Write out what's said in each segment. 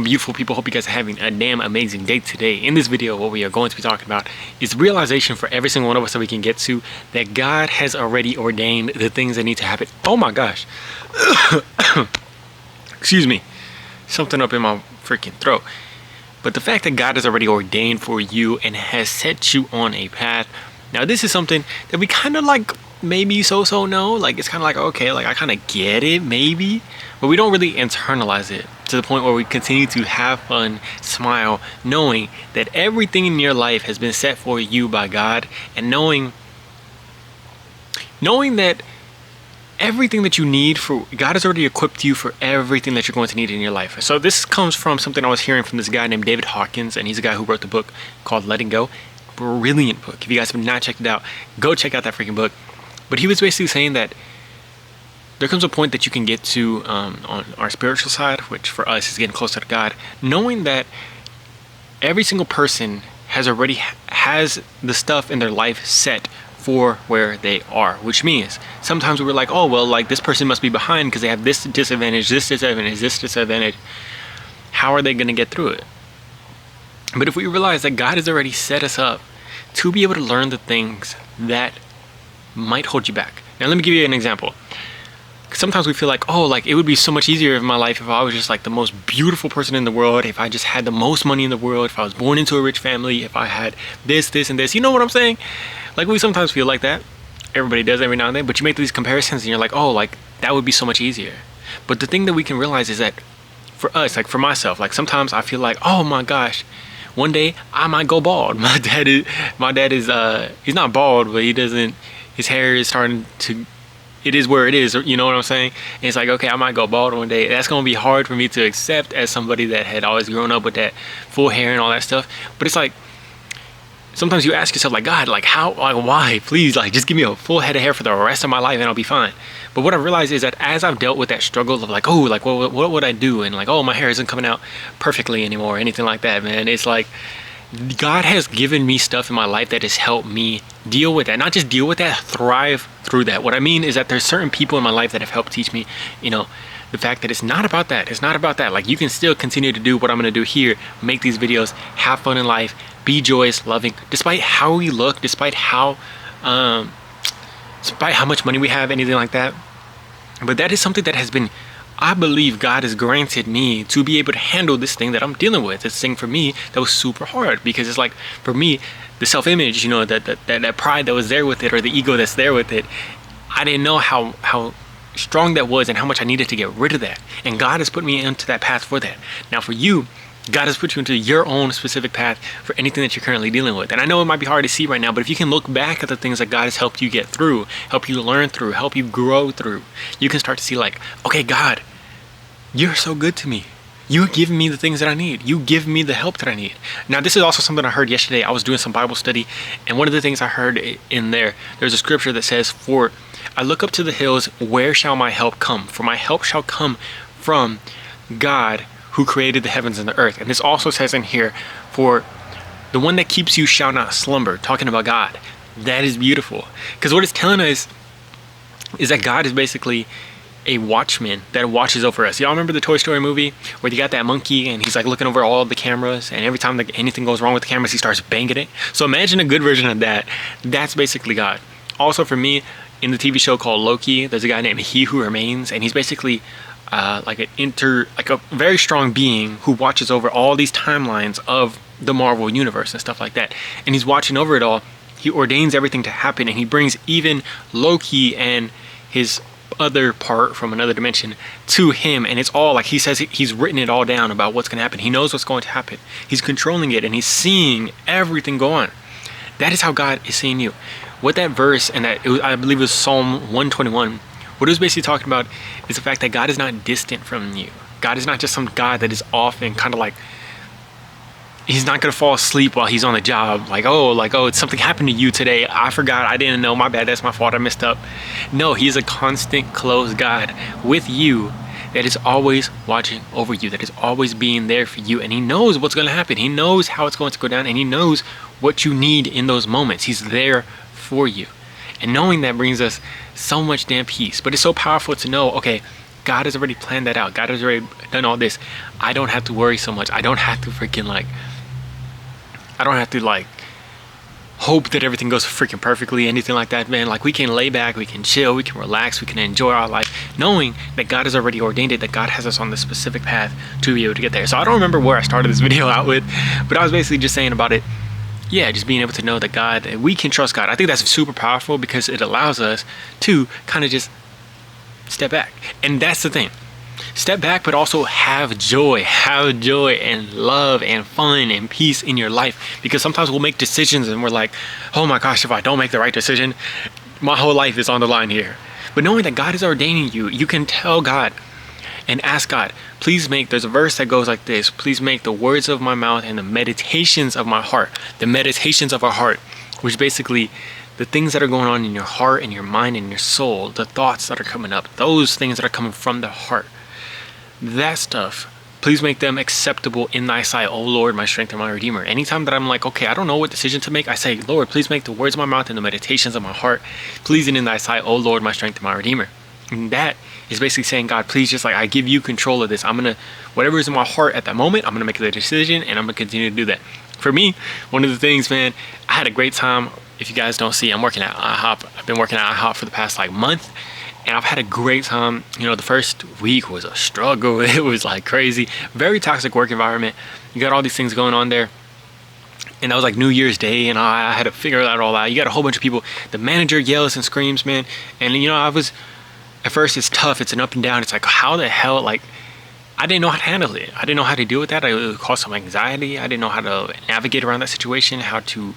Beautiful people, hope you guys are having a damn amazing day today. In this video, what we are going to be talking about is realization for every single one of us that we can get to, that God has already ordained the things that need to happen. Oh my gosh. Excuse me. Something up in my freaking throat. But the fact that God has already ordained for you and has set you on a path. Now this is something that we kind of like maybe so know. Like it's kind of like, okay, like I kind of get it maybe, but we don't really internalize it to the point where we continue to have fun, smile, knowing that everything in your life has been set for you by God, and knowing that everything that you need for God has already equipped you for everything that you're going to need in your life. So this comes from something I was hearing from this guy named David Hawkins, and he's a guy who wrote the book called Letting Go. Brilliant book. If you guys have not checked it out, go check out that freaking book. But he was basically saying that there comes a point that you can get to on our spiritual side, which for us is getting closer to God, knowing that every single person has the stuff in their life set for where they are, which means sometimes we're like, oh well, like this person must be behind because they have this disadvantage, this disadvantage, this disadvantage. How are they going to get through it? But if we realize that God has already set us up to be able to learn the things that might hold you back. Now let me give you an example. Sometimes we feel like, oh, like it would be so much easier in my life if I was just like the most beautiful person in the world, if I just had the most money in the world, if I was born into a rich family, if I had this, and this. You know what I'm saying? Like we sometimes feel like that. Everybody does every now and then, but you make these comparisons and you're like, oh, like that would be so much easier. But the thing that we can realize is that for us, like for myself, like sometimes I feel like, oh my gosh, one day I might go bald. My dad is he's not bald, but his hair is starting to, it is where it is, you know what I'm saying? And it's like, okay, I might go bald one day. That's going to be hard for me to accept as somebody that had always grown up with that full hair and all that stuff. But it's like, sometimes you ask yourself, like, God, like how, like why? Please, like just give me a full head of hair for the rest of my life and I'll be fine. But what I realized is that as I've dealt with that struggle of like, oh, like what would I do? And like, oh, my hair isn't coming out perfectly anymore or anything like that, man. It's like, God has given me stuff in my life that has helped me deal with that. Not just deal with that, thrive through that. What I mean is that there's certain people in my life that have helped teach me, you know, the fact that it's not about that. It's not about that. Like you can still continue to do what I'm going to do here, make these videos, have fun in life, be joyous, loving, despite how we look, despite how much money we have, anything like that. But that is something that has been, I believe God has granted me to be able to handle this thing that I'm dealing with. This thing for me that was super hard, because it's like, for me, the self-image, you know, that pride that was there with it, or the ego that's there with it, I didn't know how strong that was and how much I needed to get rid of that. And God has put me into that path for that. Now for you, God has put you into your own specific path for anything that you're currently dealing with. And I know it might be hard to see right now, but if you can look back at the things that God has helped you get through, help you learn through, help you grow through, you can start to see like, okay, God, you're so good to me. You give me the things that I need. You give me the help that I need. Now, this is also something I heard yesterday. I was doing some Bible study, and one of the things I heard in there's a scripture that says, "For I look up to the hills, where shall my help come? For my help shall come from God who created the heavens and the earth." And this also says in here, "For the one that keeps you shall not slumber," talking about God. That is beautiful. Because what it's telling us is that God is basically a watchman that watches over us. Y'all remember the Toy Story movie where you got that monkey and he's like looking over all the cameras, and every time like anything goes wrong with the cameras, he starts banging it? So imagine a good version of that. That's basically God. Also for me, in the TV show called Loki, there's a guy named He Who Remains, and he's basically like a very strong being who watches over all these timelines of the Marvel universe and stuff like that. And he's watching over it all. He ordains everything to happen, and he brings even Loki and his other part from another dimension to him, and it's all like he says he's written it all down about what's going to happen. He knows what's going to happen. He's controlling it, and he's seeing everything go on. That is how God is seeing you. What that verse, and I believe it was Psalm 121, what it was basically talking about is the fact that God is not distant from you. God is not just some God that is off and kind of like, he's not going to fall asleep while he's on the job. Like, oh, something happened to you today. I forgot. I didn't know. My bad. That's my fault. I messed up. No, he's a constant, close God with you that is always watching over you, that is always being there for you. And he knows what's going to happen. He knows how it's going to go down, and he knows what you need in those moments. He's there for you. And knowing that brings us so much damn peace. But it's so powerful to know, okay, God has already planned that out. God has already done all this. I don't have to worry so much. I don't have to hope that everything goes freaking perfectly, anything like that, man. Like, we can lay back, we can chill, we can relax, we can enjoy our life, knowing that God has already ordained it, that God has us on this specific path to be able to get there. So I don't remember where I started this video out with, but I was basically just saying about it. Yeah, just being able to know that we can trust God. I think that's super powerful because it allows us to kind of just step back. And that's the thing. Step back, but also have joy and love and fun and peace in your life. Because sometimes we'll make decisions and we're like, oh my gosh, if I don't make the right decision, my whole life is on the line here. But knowing that God is ordaining you, you can tell God and ask God, please make, there's a verse that goes like this, please make the words of my mouth and the meditations of my heart, the meditations of our heart, which basically the things that are going on in your heart and your mind and your soul, the thoughts that are coming up, those things that are coming from the heart, that stuff, please make them acceptable in thy sight, O Lord, my strength and my redeemer. Anytime that I'm like, okay, I don't know what decision to make, I say, Lord, please make the words of my mouth and the meditations of my heart pleasing in thy sight, O Lord, my strength and my redeemer. And that is basically saying, God, please, just like, I give you control of this. I'm going to, whatever is in my heart at that moment, I'm going to make the decision and I'm going to continue to do that. For me, one of the things, man, I had a great time. If you guys don't see, I'm working at IHOP. I've been working at IHOP for the past like month. And I've had a great time. You know, the first week was a struggle. It was like crazy. Very toxic work environment. You got all these things going on there. And that was like New Year's Day, and I had to figure that all out. You got a whole bunch of people. The manager yells and screams, man. And, you know, at first it's tough. It's an up and down. It's like, how the hell, like, I didn't know how to handle it. I didn't know how to deal with that. It would cause some anxiety. I didn't know how to navigate around that situation, how to,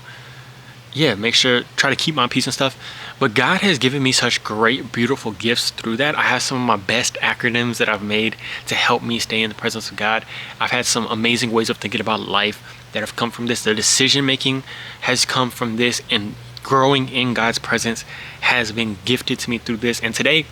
make sure, try to keep my peace and stuff. But God has given me such great, beautiful gifts through that. I have some of my best acronyms that I've made to help me stay in the presence of God. I've had some amazing ways of thinking about life that have come from this. The decision making has come from this, and growing in God's presence has been gifted to me through this. And today,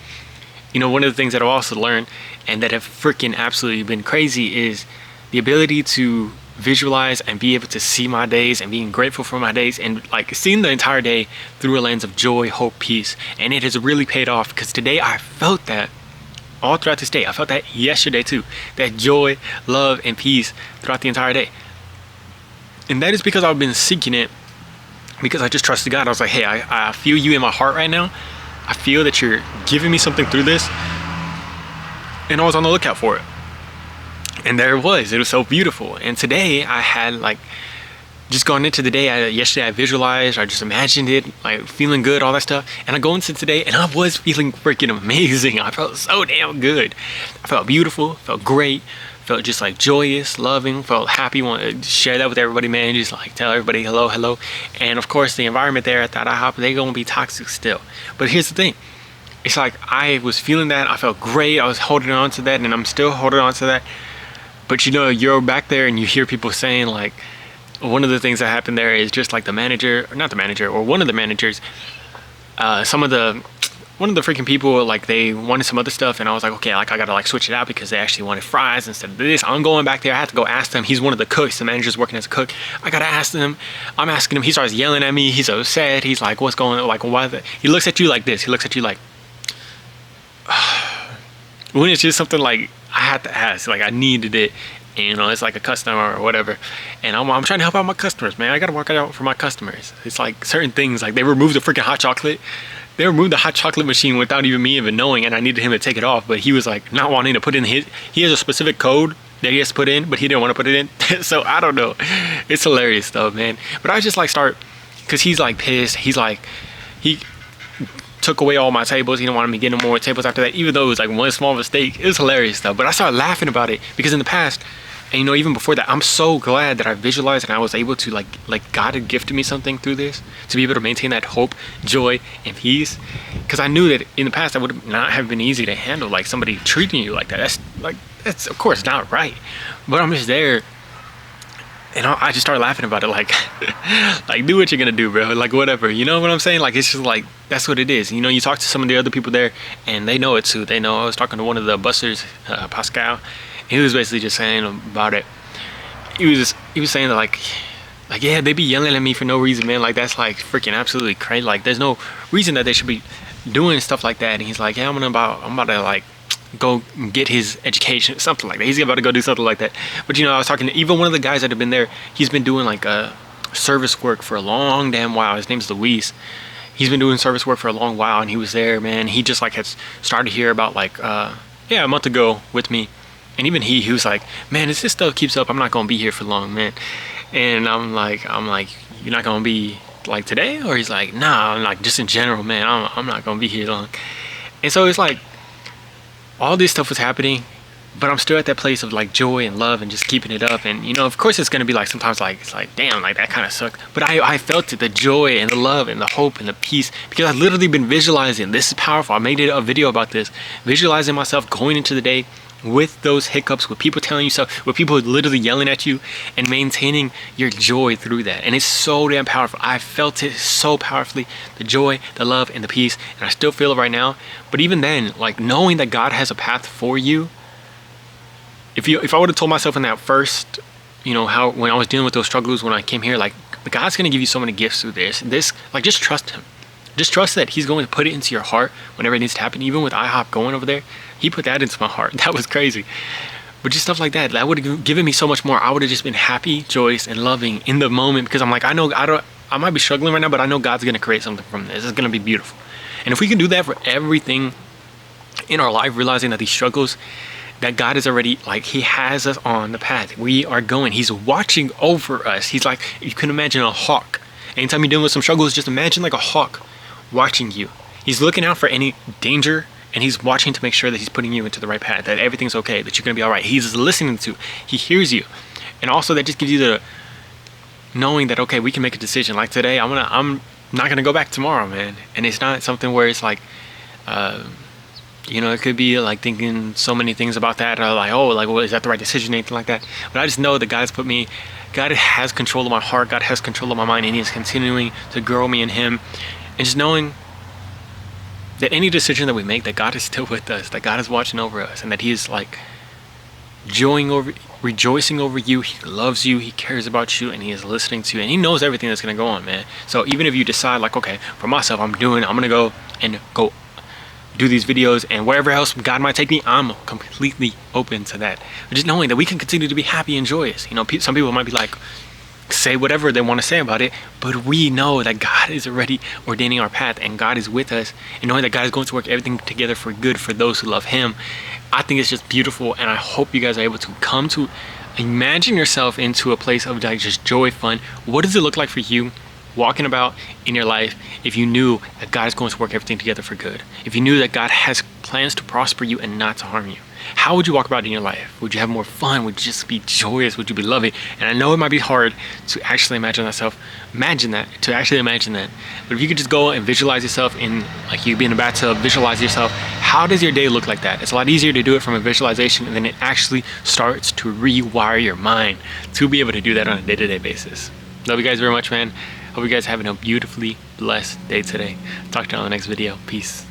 you know, one of the things that I've also learned and that have freaking absolutely been crazy is the ability to visualize and be able to see my days and being grateful for my days and like seeing the entire day through a lens of joy, hope, peace. And it has really paid off because today I felt that all throughout this day. I felt that yesterday too, that joy, love, and peace throughout the entire day. And that is because I've been seeking it, because I just trusted God. I was like, hey, I feel you in my heart right now. I feel that you're giving me something through this. And I was on the lookout for it. And there it was so beautiful. And today I had like, just going into the day, yesterday I visualized, I just imagined it, like feeling good, all that stuff. And I go into today and I was feeling freaking amazing. I felt so damn good. I felt beautiful, felt great, felt just like joyous, loving, felt happy, wanted to share that with everybody, man. Just like tell everybody hello. And of course the environment there at that IHOP, they gonna be toxic still. But here's the thing. It's like I was feeling that, I felt great, I was holding on to that, and I'm still holding on to that. But you know, you're back there and you hear people saying like, one of the things that happened there is just like one of the managers, one of the freaking people, like they wanted some other stuff, and I was like, okay, like I gotta like switch it out because they actually wanted fries instead of this. I'm going back there, I have to go ask them. He's one of the cooks, the manager's working as a cook. I gotta ask them. I'm asking him, he starts yelling at me, he's upset, he's like, what's going on, like why he looks at you like this, he looks at you like, when it's just something like I had to ask, like I needed it, and, you know, it's like a customer or whatever, and I'm trying to help out my customers, man. I gotta work it out for my customers. It's like certain things, like they removed the freaking hot chocolate. They removed the hot chocolate machine without even me even knowing, and I needed him to take it off, but he was like not wanting to put in he has a specific code that he has to put in, but he didn't want to put it in. So I don't know. It's hilarious though, man. But I just like because he's like pissed. He's like, he took away all my tables. He didn't want me getting more tables after that, even though it was like one small mistake. It was hilarious though. But I started laughing about it because in the past, and you know, even before that, I'm so glad that I visualized and I was able to like God had gifted me something through this to be able to maintain that hope, joy, and peace. Because I knew that in the past that would not have been easy to handle, like somebody treating you like that. That's of course not right. But I'm just there, and I just started laughing about it, like do what you're gonna do, bro, like whatever, you know what I'm saying? Like it's just like, that's what it is. You know, you talk to some of the other people there and they know it too. They know. I was talking to one of the busters, Pascal. He was basically just saying about it. He was saying that like yeah, they be yelling at me for no reason, man. Like that's like freaking absolutely crazy. Like there's no reason that they should be doing stuff like that. And he's like, yeah, I'm about to like go get his education, something like that. He's about to go do something like that. But you know, I was talking to even one of the guys that have been there. He's been doing like service work for a long damn while. His name's Luis. He's been doing service work for a long while, and he was there, man. He just like has started here about like a month ago with me. And even he was like, man, if this stuff keeps up, I'm not gonna be here for long, man. And I'm like, you're not gonna be like today? Or he's like, nah, I'm like, just in general, man, I'm not gonna be here long. And so it's like all this stuff was happening, but I'm still at that place of like joy and love and just keeping it up. And you know, of course it's gonna be like sometimes like it's like, damn, like that kind of sucked. But I felt it, the joy and the love and the hope and the peace, because I've literally been visualizing. This is powerful. I made a video about this, visualizing myself going into the day with those hiccups, with people telling you stuff, with people literally yelling at you, and maintaining your joy through that. And it's so damn powerful. I felt it so powerfully, the joy, the love, and the peace, and I still feel it right now. But even then, like knowing that God has a path for you, if I would have told myself in that first, you know, how when I was dealing with those struggles when I came here, like God's gonna give you so many gifts through this, like just trust Him. Just trust that He's going to put it into your heart whenever it needs to happen. Even with IHOP going over there, He put that into my heart. That was crazy. But just stuff like that, that would have given me so much more. I would have just been happy, joyous, and loving in the moment, because I'm like, I might be struggling right now, but I know God's going to create something from this. It's going to be beautiful. And if we can do that for everything in our life, realizing that these struggles, that God is already, like, He has us on the path. We are going. He's watching over us. He's like, you can imagine a hawk. Anytime you're dealing with some struggles, just imagine like a hawk watching you. He's looking out for any danger, and He's watching to make sure that He's putting you into the right path, that everything's okay, that you're gonna be all right. He's listening to, He hears you. And also that just gives you the knowing that, okay, we can make a decision. Like today, I'm not gonna go back tomorrow, man. And it's not something where it's like, you know, it could be like thinking so many things about that, or like, oh, like, well, is that the right decision, anything like that. But I just know that God has control of my heart, God has control of my mind, and He is continuing to grow me in Him. And just knowing that any decision that we make, that God is still with us, that God is watching over us, and that He is like rejoicing over you. He loves you, He cares about you, and He is listening to you, and He knows everything that's gonna go on, man. So even if you decide like, okay, for myself, I'm gonna go do these videos, and wherever else God might take me, I'm completely open to that. But just knowing that we can continue to be happy and joyous. You know, some people might be like, say whatever they want to say about it, but we know that God is already ordaining our path, and God is with us, and knowing that God is going to work everything together for good for those who love Him. I think it's just beautiful, and I hope you guys are able to come to imagine yourself into a place of like just joy, fun. What does it look like for you walking about in your life if you knew that God is going to work everything together for good? If you knew that God has plans to prosper you and not to harm you? How would you walk about in your life? Would you have more fun? Would you just be joyous? Would you be loving? And I know it might be hard to actually imagine that. But if you could just go and visualize yourself in, like, you be in a bathtub, visualize yourself. How does your day look like that? It's a lot easier to do it from a visualization, and then it actually starts to rewire your mind to be able to do that on a day-to-day basis. Love you guys very much, man. Hope you guys are having a beautifully blessed day today. Talk to you on the next video. Peace.